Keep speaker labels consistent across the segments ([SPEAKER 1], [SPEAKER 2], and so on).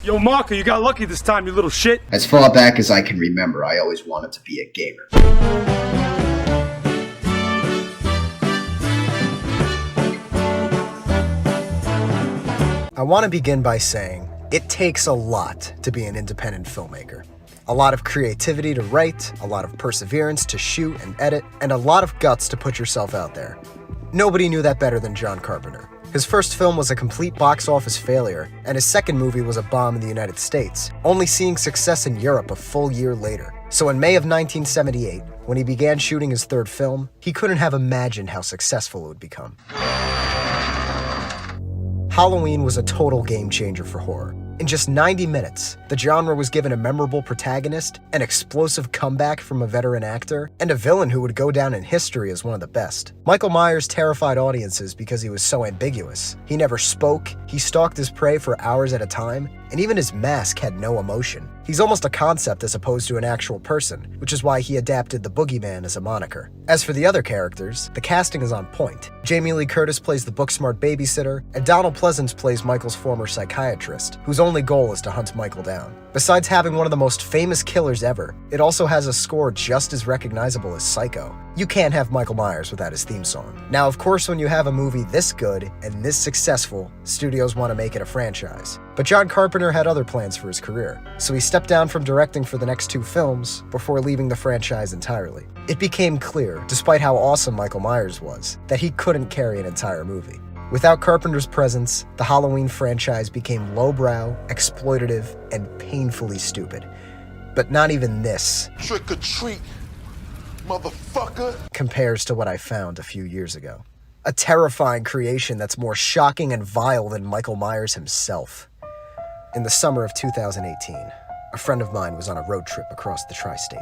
[SPEAKER 1] Yo, Marco, you got lucky this time, you little shit.
[SPEAKER 2] As far back as I can remember, I always wanted to be a gamer.
[SPEAKER 3] I want to begin by saying, it takes a lot to be an independent filmmaker. A lot of creativity to write, a lot of perseverance to shoot and edit, and a lot of guts to put yourself out there. Nobody knew that better than John Carpenter. His first film was a complete box office failure, and his second movie was a bomb in the United States, only seeing success in Europe a full year later. So in May of 1978, when he began shooting his third film, he couldn't have imagined how successful it would become. Halloween was a total game changer for horror. In just 90 minutes, the genre was given a memorable protagonist, an explosive comeback from a veteran actor, and a villain who would go down in history as one of the best. Michael Myers terrified audiences because he was so ambiguous. He never spoke, he stalked his prey for hours at a time, and even his mask had no emotion. He's almost a concept as opposed to an actual person, which is why he adapted the Boogeyman as a moniker. As for the other characters, the casting is on point. Jamie Lee Curtis plays the book-smart babysitter, and Donald Pleasance plays Michael's former psychiatrist, whose only goal is to hunt Michael down. Besides having one of the most famous killers ever, it also has a score just as recognizable as Psycho. You can't have Michael Myers without his theme song. Now, of course, when you have a movie this good and this successful, studios want to make it a franchise. But John Carpenter had other plans for his career, so he stepped down from directing for the next 2 films before leaving the franchise entirely. It became clear, despite how awesome Michael Myers was, that he couldn't carry an entire movie. Without Carpenter's presence, the Halloween franchise became lowbrow, exploitative, and painfully stupid. But not even this
[SPEAKER 4] trick or treat, motherfucker,
[SPEAKER 3] compares to what I found a few years ago. A terrifying creation that's more shocking and vile than Michael Myers himself. In the summer of 2018, a friend of mine was on a road trip across the tri-state.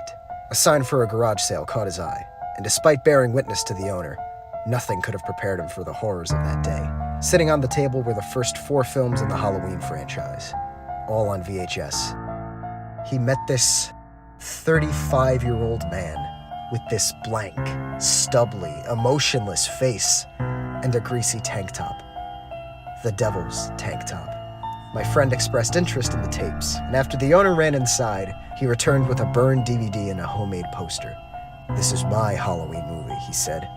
[SPEAKER 3] A sign for a garage sale caught his eye, and despite bearing witness to the owner, nothing could have prepared him for the horrors of that day. Sitting on the table were the first 4 films in the Halloween franchise, all on VHS. He met this 35-year-old man with this blank, stubbly, emotionless face and a greasy tank top. The Devil's tank top. My friend expressed interest in the tapes, and after the owner ran inside, he returned with a burned DVD and a homemade poster. "This is my Halloween movie," he said.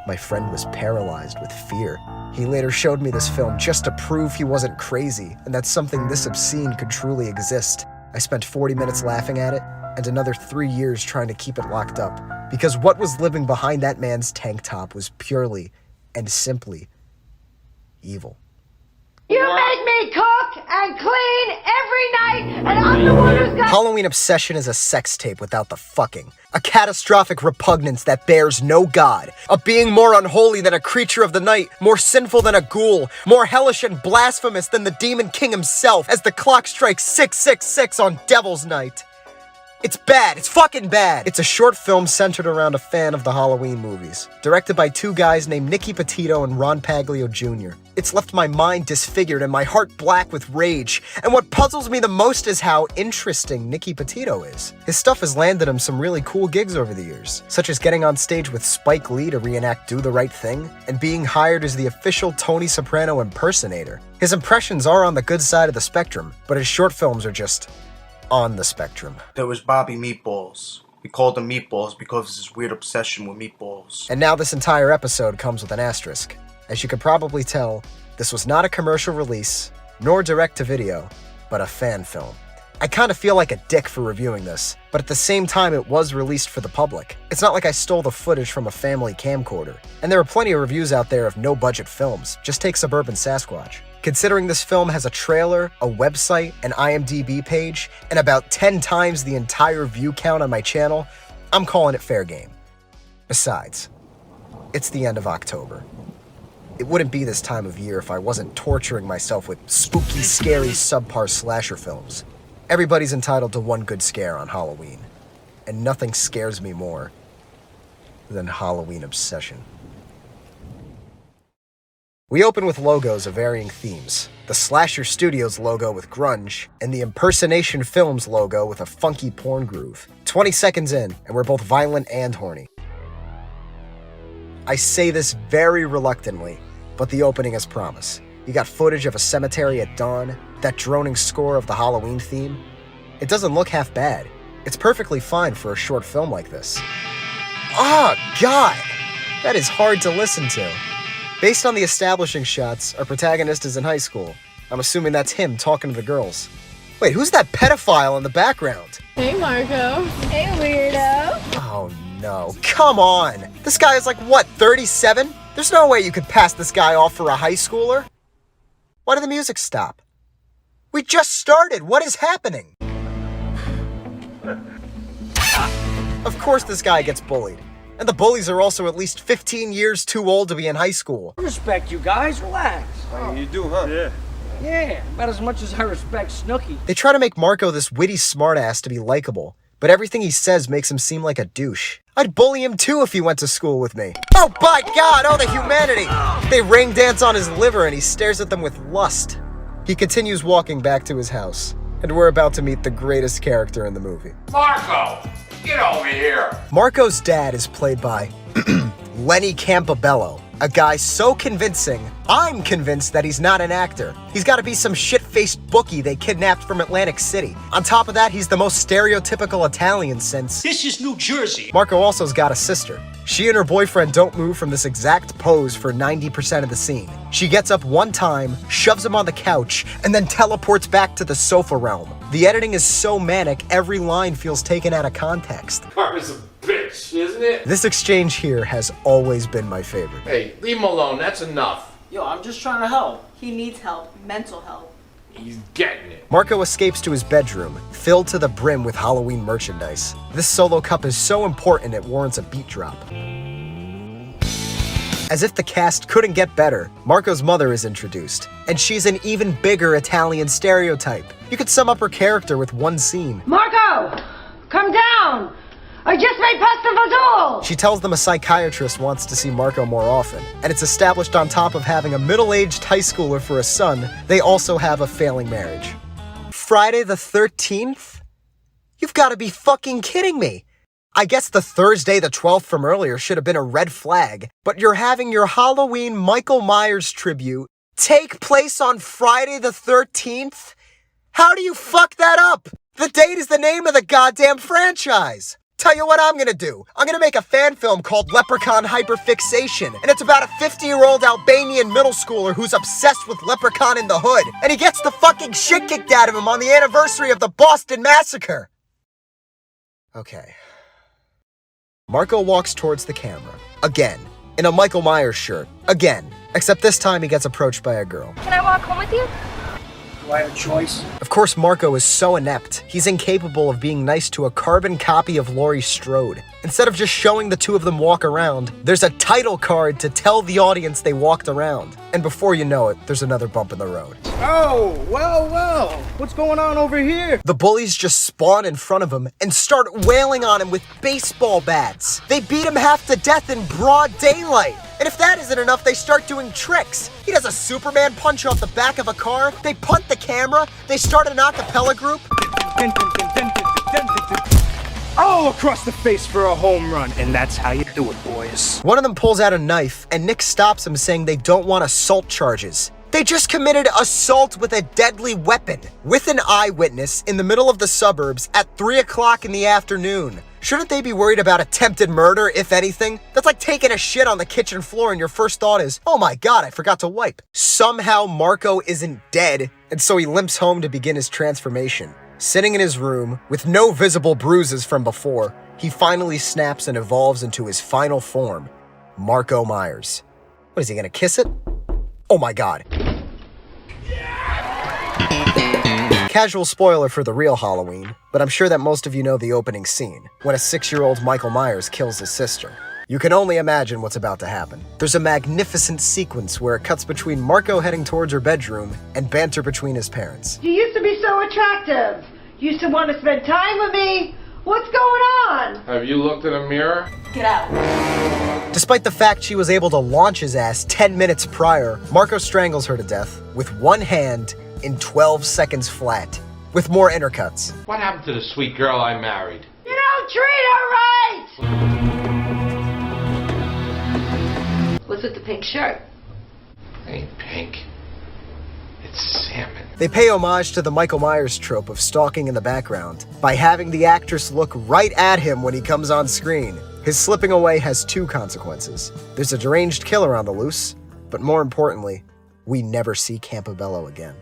[SPEAKER 3] My friend was paralyzed with fear. He later showed me this film just to prove he wasn't crazy and that something this obscene could truly exist. I spent 40 minutes laughing at it and another 3 years trying to keep it locked up, because what was living behind that man's tank top was purely and simply evil.
[SPEAKER 5] You make me cook and clean every night, and I'm the one who's got—
[SPEAKER 3] Halloween Obsession is a sex tape without the fucking. A catastrophic repugnance that bears no god. A being more unholy than a creature of the night, more sinful than a ghoul, more hellish and blasphemous than the Demon King himself as the clock strikes 666 on Devil's Night. It's bad. It's fucking bad. It's a short film centered around a fan of the Halloween movies, directed by 2 guys named Nicky Petito and Ron Paglio Jr. It's left my mind disfigured and my heart black with rage, and what puzzles me the most is how interesting Nicky Petito is. His stuff has landed him some really cool gigs over the years, such as getting on stage with Spike Lee to reenact Do the Right Thing, and being hired as the official Tony Soprano impersonator. His impressions are on the good side of the spectrum, but his short films are just on the spectrum.
[SPEAKER 6] There was Bobby Meatballs. We called him Meatballs because of his weird obsession with meatballs.
[SPEAKER 3] And now this entire episode comes with an asterisk. As you could probably tell, this was not a commercial release, nor direct-to-video, but a fan film. I kind of feel like a dick for reviewing this, but at the same time it was released for the public. It's not like I stole the footage from a family camcorder. And there are plenty of reviews out there of no-budget films. Just take Suburban Sasquatch. Considering this film has a trailer, a website, an IMDb page, and about 10 times the entire view count on my channel, I'm calling it fair game. Besides, it's the end of October. It wouldn't be this time of year if I wasn't torturing myself with spooky, scary, subpar slasher films. Everybody's entitled to one good scare on Halloween, and nothing scares me more than Halloween Obsession. We open with logos of varying themes. The Slasher Studios logo with grunge, and the Impersonation Films logo with a funky porn groove. 20 seconds in, and we're both violent and horny. I say this very reluctantly, but the opening has promise. You got footage of a cemetery at dawn, that droning score of the Halloween theme, it doesn't look half bad. It's perfectly fine for a short film like this. Oh, God! That is hard to listen to. Based on the establishing shots, our protagonist is in high school. I'm assuming that's him talking to the girls. Wait, who's that pedophile in the background?
[SPEAKER 7] Hey, Marco. Hey, weirdo.
[SPEAKER 3] Oh no, come on! This guy is like, what, 37? There's no way you could pass this guy off for a high schooler. Why did the music stop? We just started, what is happening? Of course this guy gets bullied. And the bullies are also at least 15 years too old to be in high school.
[SPEAKER 8] Respect you guys, relax.
[SPEAKER 1] Oh, you do, huh? Yeah.
[SPEAKER 8] Yeah, about as much as I respect Snooki.
[SPEAKER 3] They try to make Marco this witty smartass to be likable, but everything he says makes him seem like a douche. I'd bully him too if he went to school with me. Oh by God, oh the humanity! They ring dance on his liver and he stares at them with lust. He continues walking back to his house, and we're about to meet the greatest character in the movie.
[SPEAKER 4] Marco, get over here.
[SPEAKER 3] Marco's dad is played by Lenny Campobello, a guy so convincing, I'm convinced that he's not an actor. He's gotta be some shit-faced bookie they kidnapped from Atlantic City. On top of that, he's the most stereotypical Italian since...
[SPEAKER 9] This is New Jersey.
[SPEAKER 3] Marco also's got a sister. She and her boyfriend don't move from this exact pose for 90% of the scene. She gets up one time, shoves him on the couch, and then teleports back to the sofa realm. The editing is so manic, every line feels taken out of context.
[SPEAKER 4] Karma's a bitch, isn't it?
[SPEAKER 3] This exchange here has always been my favorite.
[SPEAKER 4] Hey, leave him alone. That's enough.
[SPEAKER 8] Yo, I'm just trying to help.
[SPEAKER 7] He needs help. Mental help.
[SPEAKER 4] He's getting it.
[SPEAKER 3] Marco escapes to his bedroom, filled to the brim with Halloween merchandise. This solo cup is so important it warrants a beat drop. As if the cast couldn't get better, Marco's mother is introduced, and she's an even bigger Italian stereotype. You could sum up her character with one scene.
[SPEAKER 5] Marco, come down. I just made pasta vado.
[SPEAKER 3] She tells them a psychiatrist wants to see Marco more often, and it's established on top of having a middle-aged high schooler for a son, they also have a failing marriage. Friday the 13th? You've got to be fucking kidding me. I guess the Thursday the 12th from earlier should have been a red flag, but you're having your Halloween Michael Myers tribute take place on Friday the 13th? How do you fuck that up? The date is the name of the goddamn franchise. Tell you what I'm gonna do. I'm gonna make a fan film called Leprechaun Hyperfixation, and it's about a 50-year-old Albanian middle schooler who's obsessed with Leprechaun in the Hood, and he gets the fucking shit kicked out of him on the anniversary of the Boston Massacre. Okay. Marco walks towards the camera, again, in a Michael Myers shirt, again, except this time he gets approached by a girl.
[SPEAKER 7] Can I walk home with you?
[SPEAKER 8] Do I have a choice?
[SPEAKER 3] Of course, Marco is so inept, he's incapable of being nice to a carbon copy of Laurie Strode. Instead of just showing the two of them walk around, there's a title card to tell the audience they walked around. And before you know it, there's another bump in the road.
[SPEAKER 8] Oh, well, what's going on over here?
[SPEAKER 3] The bullies just spawn in front of him and start wailing on him with baseball bats. They beat him half to death in broad daylight. And if that isn't enough, they start doing tricks. He does a Superman punch off the back of a car, they punt the camera, they start an a cappella group.
[SPEAKER 1] All across the face for a home run, and that's how you do it, boys.
[SPEAKER 3] One of them pulls out a knife, and Nick stops him saying they don't want assault charges. They just committed assault with a deadly weapon, with an eyewitness in the middle of the suburbs at 3 o'clock in the afternoon. Shouldn't they be worried about attempted murder, if anything? That's like taking a shit on the kitchen floor and your first thought is, oh my God, I forgot to wipe. Somehow Marco isn't dead, and so he limps home to begin his transformation. Sitting in his room, with no visible bruises from before, he finally snaps and evolves into his final form, Marco Myers. What, is he gonna kiss it? Oh my God. Casual spoiler for the real Halloween, but I'm sure that most of you know the opening scene, when a 6-year-old Michael Myers kills his sister. You can only imagine what's about to happen. There's a magnificent sequence where it cuts between Marco heading towards her bedroom and banter between his parents.
[SPEAKER 5] You used to be so attractive. You used to want to spend time with me. What's going on?
[SPEAKER 4] Have you looked in a mirror?
[SPEAKER 7] Get out.
[SPEAKER 3] Despite the fact she was able to launch his ass 10 minutes prior, Marco strangles her to death with one hand in 12 seconds flat, with more intercuts.
[SPEAKER 10] What happened to the sweet girl I married?
[SPEAKER 5] You don't treat her right! What's with the pink shirt?
[SPEAKER 10] It ain't pink. It's salmon.
[SPEAKER 3] They pay homage to the Michael Myers trope of stalking in the background by having the actress look right at him when he comes on screen. His slipping away has two consequences. There's a deranged killer on the loose, but more importantly, we never see Campobello again.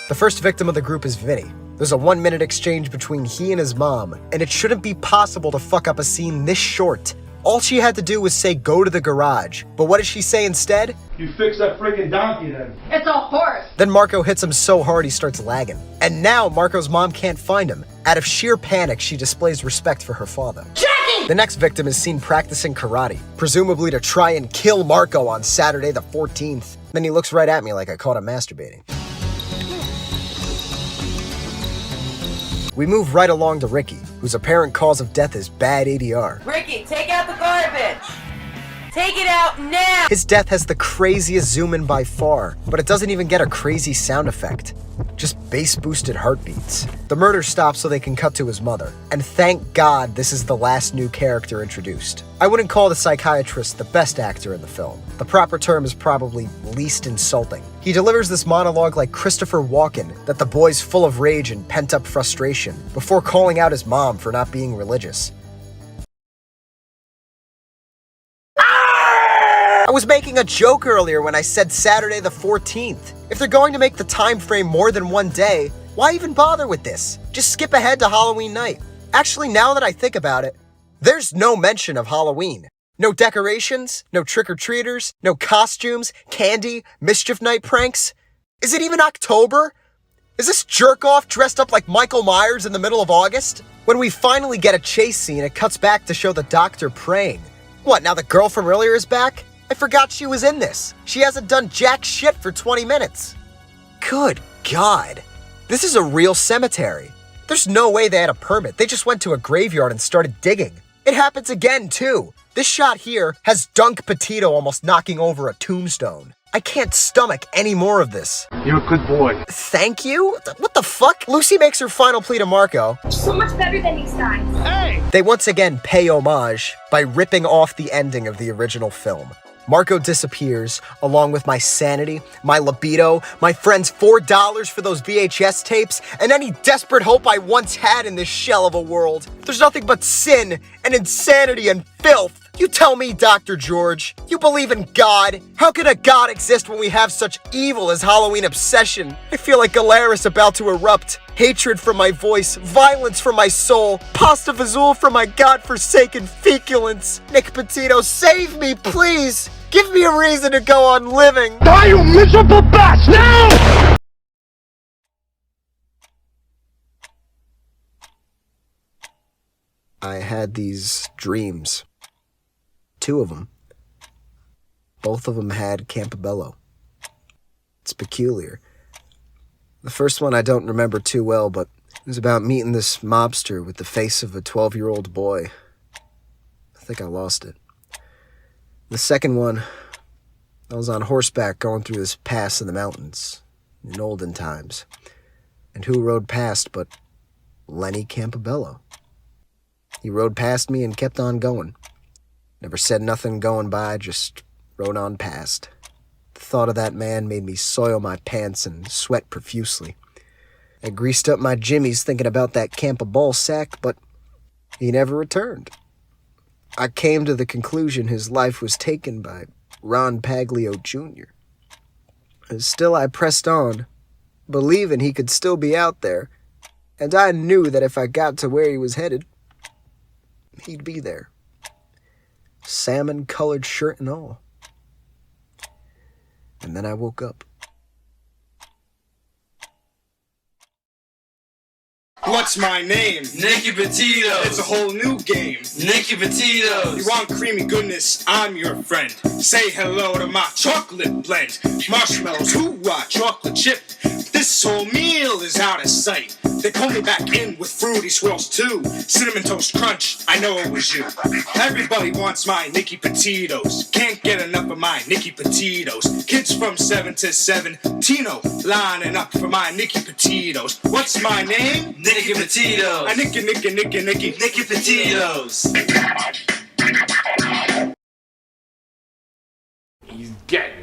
[SPEAKER 3] The first victim of the group is Vinny. There's a 1-minute exchange between he and his mom, and it shouldn't be possible to fuck up a scene this short. All she had to do was say, "Go to the garage." But what does she say instead?
[SPEAKER 8] You fix that freaking donkey then.
[SPEAKER 5] It's a horse.
[SPEAKER 3] Then Marco hits him so hard he starts lagging. And now Marco's mom can't find him. Out of sheer panic, she displays respect for her father.
[SPEAKER 5] Jackie!
[SPEAKER 3] The next victim is seen practicing karate, presumably to try and kill Marco on Saturday the 14th. Then he looks right at me like I caught him masturbating. We move right along to Ricky, whose apparent cause of death is bad ADR.
[SPEAKER 9] Ricky, take out the garbage! Take it out now!
[SPEAKER 3] His death has the craziest zoom in by far, but it doesn't even get a crazy sound effect. Just bass-boosted heartbeats. The murder stops so they can cut to his mother, and thank God this is the last new character introduced. I wouldn't call the psychiatrist the best actor in the film. The proper term is probably least insulting. He delivers this monologue like Christopher Walken, that the boy's full of rage and pent-up frustration, before calling out his mom for not being religious. I was making a joke earlier when I said Saturday the 14th. If they're going to make the time frame more than one day, why even bother with this? Just skip ahead to Halloween night. Actually, now that I think about it, there's no mention of Halloween. No decorations, no trick-or-treaters, no costumes, candy, mischief night pranks. Is it even October? Is this jerk-off dressed up like Michael Myers in the middle of August? When we finally get a chase scene, it cuts back to show the doctor praying. What, now the girl from earlier is back? I forgot she was in this. She hasn't done jack shit for 20 minutes. Good God. This is a real cemetery. There's no way they had a permit. They just went to a graveyard and started digging. It happens again, too. This shot here has Dunk Petito almost knocking over a tombstone. I can't stomach any more of this.
[SPEAKER 8] You're a good boy.
[SPEAKER 3] Thank you? What the fuck? Lucy makes her final plea to Marco.
[SPEAKER 7] So much better than these guys.
[SPEAKER 8] Hey!
[SPEAKER 3] They once again pay homage by ripping off the ending of the original film. Marco disappears, along with my sanity, my libido, my friend's $4 for those VHS tapes, and any desperate hope I once had in this shell of a world. There's nothing but sin and insanity and filth. You tell me, Dr. George, you believe in God? How can a God exist when we have such evil as Halloween obsession? I feel like Galaris about to erupt. Hatred from my voice, violence from my soul, pasta fazool from my godforsaken feculence. Nick Petito, save me, please! Give me a reason to go on living!
[SPEAKER 8] Die, you miserable bastard! Now!
[SPEAKER 3] I had these dreams. 2 of them. Both of them had Campobello. It's peculiar. The first one I don't remember too well, but it was about meeting this mobster with the face of a 12-year-old boy. I think I lost it. The second one, I was on horseback going through this pass in the mountains in olden times. And who rode past but Lenny Campobello? He rode past me and kept on going. Never said nothing going by, just rode on past. The thought of that man made me soil my pants and sweat profusely. I greased up my jimmies thinking about that Campobello sack, but he never returned. I came to the conclusion his life was taken by Ron Paglio Jr. And still I pressed on, believing he could still be out there, and I knew that if I got to where he was headed, he'd be there. Salmon-colored shirt and all. And then I woke up.
[SPEAKER 11] What's my name?
[SPEAKER 12] Nicky Petito.
[SPEAKER 11] It's a whole new game.
[SPEAKER 12] Nicky Petito.
[SPEAKER 11] You want creamy goodness? I'm your friend. Say hello to my chocolate blend. Marshmallows, hoo-wah, chocolate chip. This whole meal is out of sight. They pulled me back in with fruity swirls too. Cinnamon toast crunch, I know it was you. Everybody wants my Nicky Petitos. Can't get enough of my Nicky Petitos. Kids from 7 to 7, Tino, lining up for my Nicky Petitos. What's my name?
[SPEAKER 12] Nicky Petitos.
[SPEAKER 11] I Nicky
[SPEAKER 12] Nicky Petitos.
[SPEAKER 4] He's getting it.